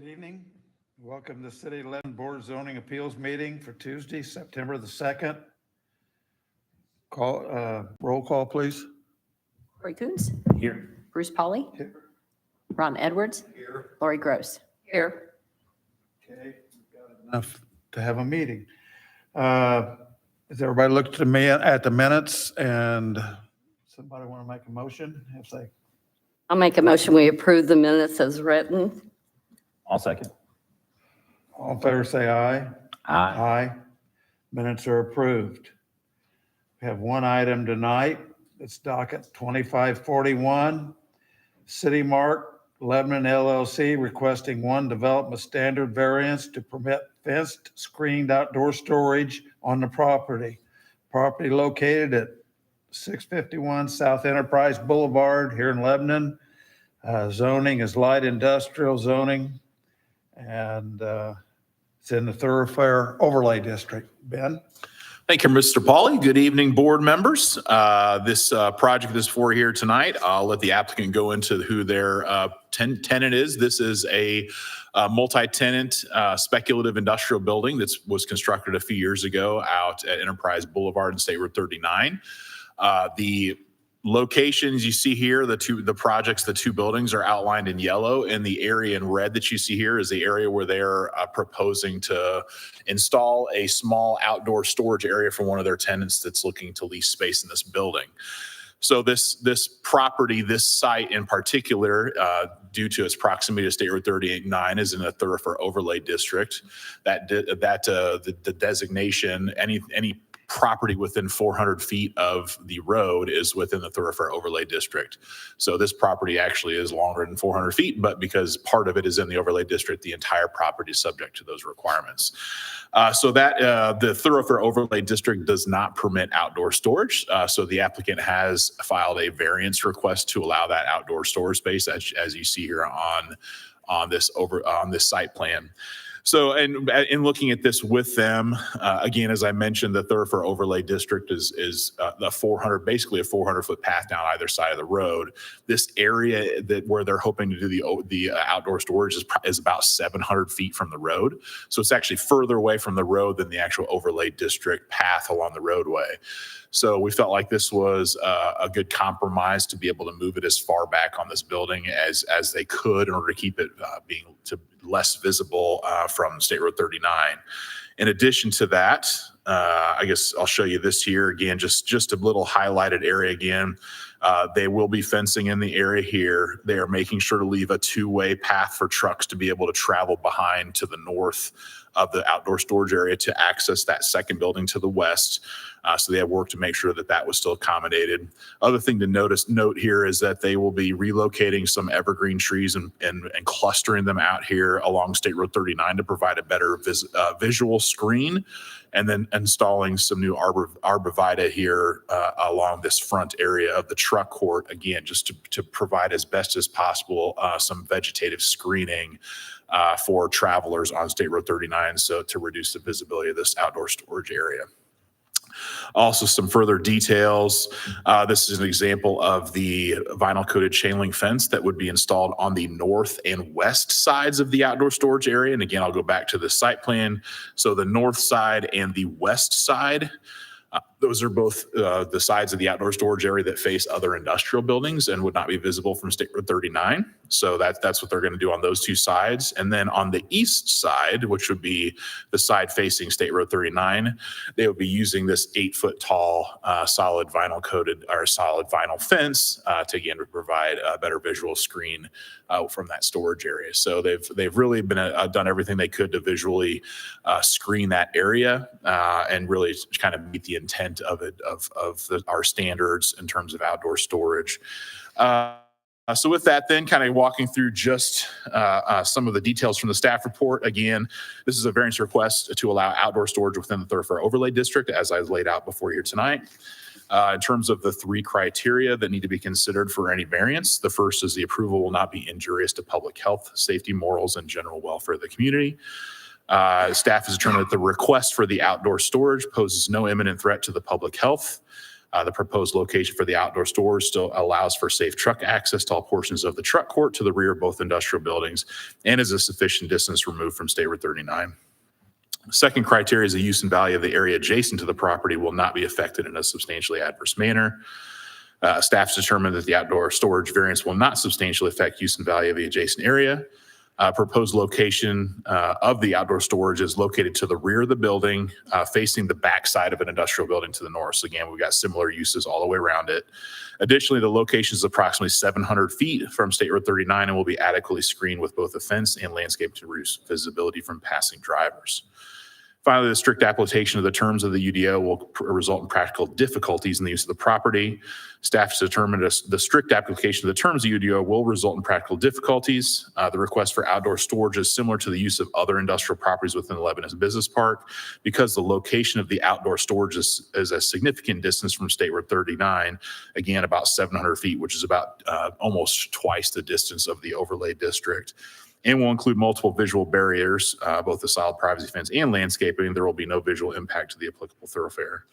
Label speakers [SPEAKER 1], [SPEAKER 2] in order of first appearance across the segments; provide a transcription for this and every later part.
[SPEAKER 1] Good evening. Welcome to the City of Lebanon Board of Zoning Appeals meeting for Tuesday, September the 2nd. Roll call, please.
[SPEAKER 2] Corey Coons.
[SPEAKER 1] Here.
[SPEAKER 2] Bruce Pauley.
[SPEAKER 1] Here.
[SPEAKER 2] Ron Edwards.
[SPEAKER 1] Here.
[SPEAKER 2] Lori Gross. Here.
[SPEAKER 1] Okay, we've got enough to have a meeting. Has everybody looked at the minutes, and somebody want to make a motion?
[SPEAKER 2] I'll make a motion. We approve the minutes as written.
[SPEAKER 3] I'll second.
[SPEAKER 1] All in favor, say aye.
[SPEAKER 3] Aye.
[SPEAKER 1] Aye. Minutes are approved. We have one item tonight. It's docket 2541. City Mark Lebanon LLC requesting one development standard variance to permit fenced screened outdoor storage on the property. Property located at 651 South Enterprise Boulevard here in Lebanon. Zoning is light industrial zoning, and it's in the thoroughfare overlay district. Ben?
[SPEAKER 4] Thank you, Mr. Pauley. Good evening, board members. This project is for here tonight. I'll let the applicant go into who their tenant is. This is a multi-tenant speculative industrial building that was constructed a few years ago out at Enterprise Boulevard and State Road 39. The locations you see here, the two buildings are outlined in yellow, and the area in red that you see here is the area where they're proposing to install a small outdoor storage area for one of their tenants that's looking to lease space in this building. So this property, this site in particular, due to its proximity to State Road 38-9, is in a thoroughfare overlay district. The designation, any property within 400 feet of the road is within the thoroughfare overlay district. So this property actually is longer than 400 feet, but because part of it is in the overlay district, the entire property is subject to those requirements. The thoroughfare overlay district does not permit outdoor storage. So the applicant has filed a variance request to allow that outdoor storage space, as you see here on this site plan. So, and in looking at this with them, again, as I mentioned, the thoroughfare overlay district is basically a 400-foot path down either side of the road. This area where they're hoping to do the outdoor storage is about 700 feet from the road. So it's actually further away from the road than the actual overlay district path along the roadway. So we felt like this was a good compromise to be able to move it as far back on this building as they could in order to keep it being less visible from State Road 39. In addition to that, I guess I'll show you this here again, just a little highlighted area again. They will be fencing in the area here. They are making sure to leave a two-way path for trucks to be able to travel behind to the north of the outdoor storage area to access that second building to the west. So they have worked to make sure that was still accommodated. Other thing to note here is that they will be relocating some evergreen trees and clustering them out here along State Road 39 to provide a better visual screen, and then installing some new arborvitae here along this front area of the truck court, again, just to provide as best as possible some vegetative screening for travelers on State Road 39, so to reduce the visibility of this outdoor storage area. Also, some further details. This is an example of the vinyl coated chain link fence that would be installed on the north and west sides of the outdoor storage area. And again, I'll go back to the site plan. So the north side and the west side, those are both the sides of the outdoor storage area that face other industrial buildings and would not be visible from State Road 39. So that's what they're going to do on those two sides. And then on the east side, which would be the side facing State Road 39, they would be using this 8-foot tall solid vinyl fence to again provide a better visual screen from that storage area. So they've really done everything they could to visually screen that area and really kind of meet the intent of our standards in terms of outdoor storage. So with that, then kind of walking through just some of the details from the staff report. Again, this is a variance request to allow outdoor storage within the thoroughfare overlay district, as I laid out before you tonight. In terms of the 3 criteria that need to be considered for any variance, the first is the approval will not be injurious to public health, safety, morals, and general welfare of the community. Staff has determined that the request for the outdoor storage poses no imminent threat to the public health. The proposed location for the outdoor storage still allows for safe truck access to all portions of the truck court to the rear of both industrial buildings and is a sufficient distance removed from State Road 39. Second criteria is the use and value of the area adjacent to the property will not be affected in a substantially adverse manner. Staff's determined that the outdoor storage variance will not substantially affect use and value of the adjacent area. Proposed location of the outdoor storage is located to the rear of the building, facing the backside of an industrial building to the north. So again, we've got similar uses all the way around it. Additionally, the location is approximately 700 feet from State Road 39 and will be adequately screened with both a fence and landscape to reduce visibility from passing drivers. Finally, the strict application of the terms of the UDO will result in practical difficulties in the use of the property. Staff has determined the strict application of the terms of UDO will result in practical difficulties. The request for outdoor storage is similar to the use of other industrial properties within the Lebanon Business Park because the location of the outdoor storage is a significant distance from State Road 39, again, about 700 feet, which is about almost twice the distance of the overlay district, and will include multiple visual barriers, both the solid privacy fence and landscaping. There will be no visual impact to the applicable thoroughfare.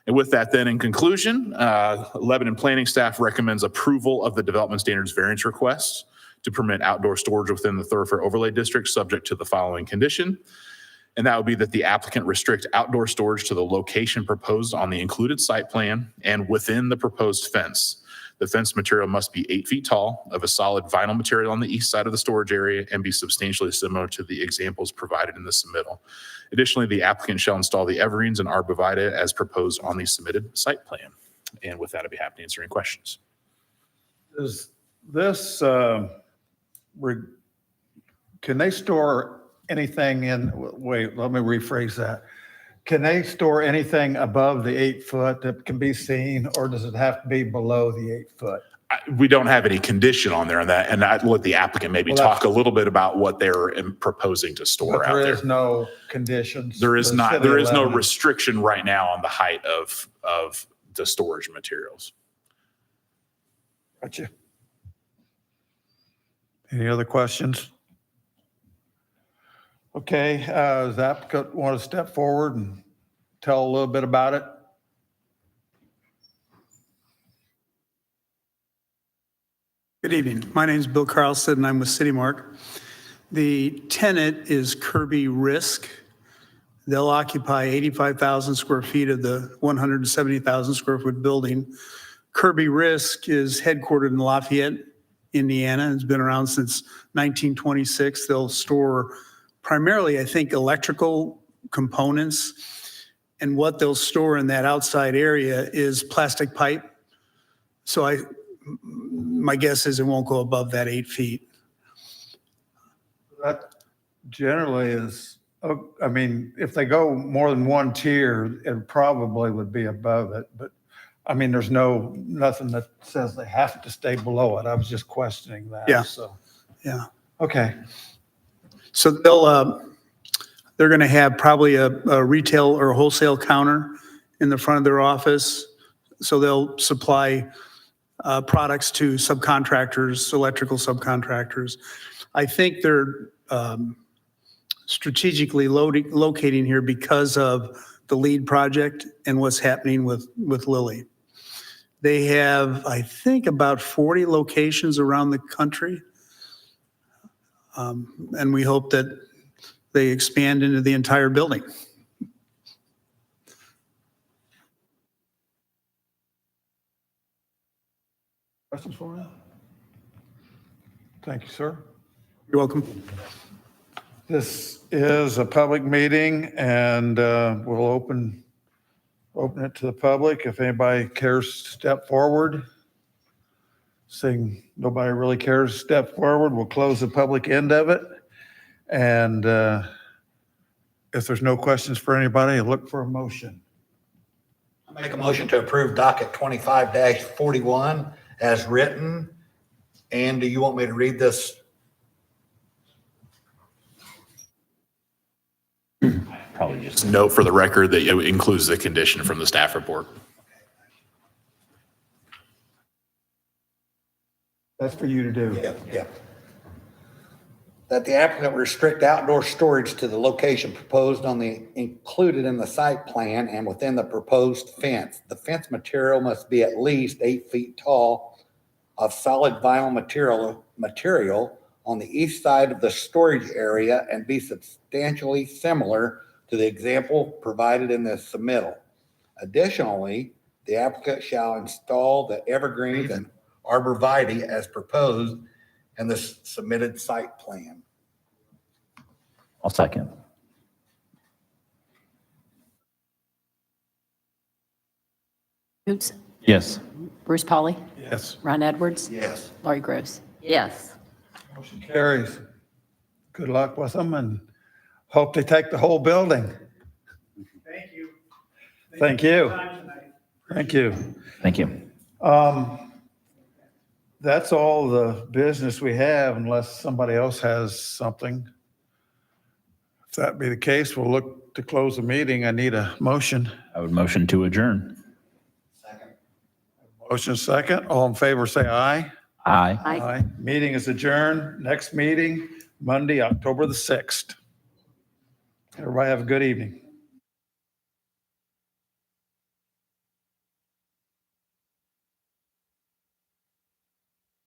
[SPEAKER 4] And with that, then, in conclusion, Lebanon Planning staff recommends approval of the development standards variance request to permit outdoor storage within the thoroughfare overlay district, subject to the following condition. And that would be that the applicant restrict outdoor storage to the location proposed on the included site plan and within the proposed fence. The fence material must be 8 feet tall, of a solid vinyl material on the east side of the storage area, and be substantially similar to the examples provided in the submittal. Additionally, the applicant shall install the evergreens and arborvitae as proposed on the submitted site plan. And with that, I'd be happy to answer any questions.
[SPEAKER 1] Is this, can they store anything in, wait, let me rephrase that. Can they store anything above the 8 foot that can be seen, or does it have to be below the 8 foot?
[SPEAKER 4] We don't have any condition on there on that, and I'd let the applicant maybe talk a little bit about what they're proposing to store
[SPEAKER 1] But
[SPEAKER 4] out there.
[SPEAKER 1] there is no conditions.
[SPEAKER 4] There is
[SPEAKER 1] for the
[SPEAKER 4] not.
[SPEAKER 1] city
[SPEAKER 4] There
[SPEAKER 1] of
[SPEAKER 4] is no
[SPEAKER 1] Lebanon.
[SPEAKER 4] restriction right now on the height of the storage materials.
[SPEAKER 1] Gotcha. Any other questions? Okay, does the applicant want to step forward and tell a little bit about it?
[SPEAKER 3] Good evening. My name is Bill Carlson, and I'm with CityMark. The tenant is Kirby Risk. They'll occupy 85,000 square feet of the 170,000 square foot building. Kirby Risk is headquartered in Lafayette, Indiana, and has been around since 1926. They'll store primarily, I think, electrical components. And what they'll store in that outside area is plastic pipe. So my guess is it won't go above that 8 feet.
[SPEAKER 1] That generally is, I mean, if they go more than one tier, it probably would be above it. But I mean, there's nothing that says they have to stay below it. I was just questioning that.
[SPEAKER 3] Yeah.
[SPEAKER 1] So,
[SPEAKER 3] Yeah.
[SPEAKER 1] okay.
[SPEAKER 3] So they're going to have probably a retail or wholesale counter in the front of their office. So they'll supply products to subcontractors, electrical subcontractors. I think they're strategically locating here because of the LEED project and what's happening with Lilly. They have, I think, about 40 locations around the country. And we hope that they expand into the entire building.
[SPEAKER 1] Questions for me? Thank you, sir.
[SPEAKER 3] You're welcome.
[SPEAKER 1] This is a public meeting, and we'll open it to the public. If anybody cares to step forward. Seeing nobody really cares to step forward, we'll close the public end of it. And if there's no questions for anybody, I'll look for a motion.
[SPEAKER 5] I make a motion to approve docket 25-41 as written. And do you want me to read this?
[SPEAKER 4] Probably just note for the record that it includes the condition from the staff report.
[SPEAKER 1] That's for you to do.
[SPEAKER 5] Yeah. that the applicant restrict outdoor storage to the location proposed included in the site plan and within the proposed fence. The fence material must be at least 8 feet tall of solid vinyl material on the east side of the storage area and be substantially similar to the example provided in the submittal. Additionally, the applicant shall install the evergreens and arborvitae as proposed in the submitted site plan.
[SPEAKER 6] I'll second.
[SPEAKER 7] Coots,
[SPEAKER 6] Yes.
[SPEAKER 7] Bruce Polly,
[SPEAKER 1] Yes.
[SPEAKER 7] Ron Edwards,
[SPEAKER 5] Yes.
[SPEAKER 7] Laurie Gross.
[SPEAKER 2] Yes.
[SPEAKER 1] Motion carries. Good luck with them and hope they take the whole building.
[SPEAKER 3] Thank you.
[SPEAKER 1] Thank you. Thank you.
[SPEAKER 6] Thank you.
[SPEAKER 1] That's all the business we have unless somebody else has something. If that be the case, we'll look to close the meeting. I need a motion.
[SPEAKER 6] I would motion to adjourn.
[SPEAKER 1] Motion second. All in favor, say aye.
[SPEAKER 6] Aye.
[SPEAKER 2] Aye.
[SPEAKER 1] Meeting is adjourned. Next meeting, Monday, October the 6th. Everybody have a good evening.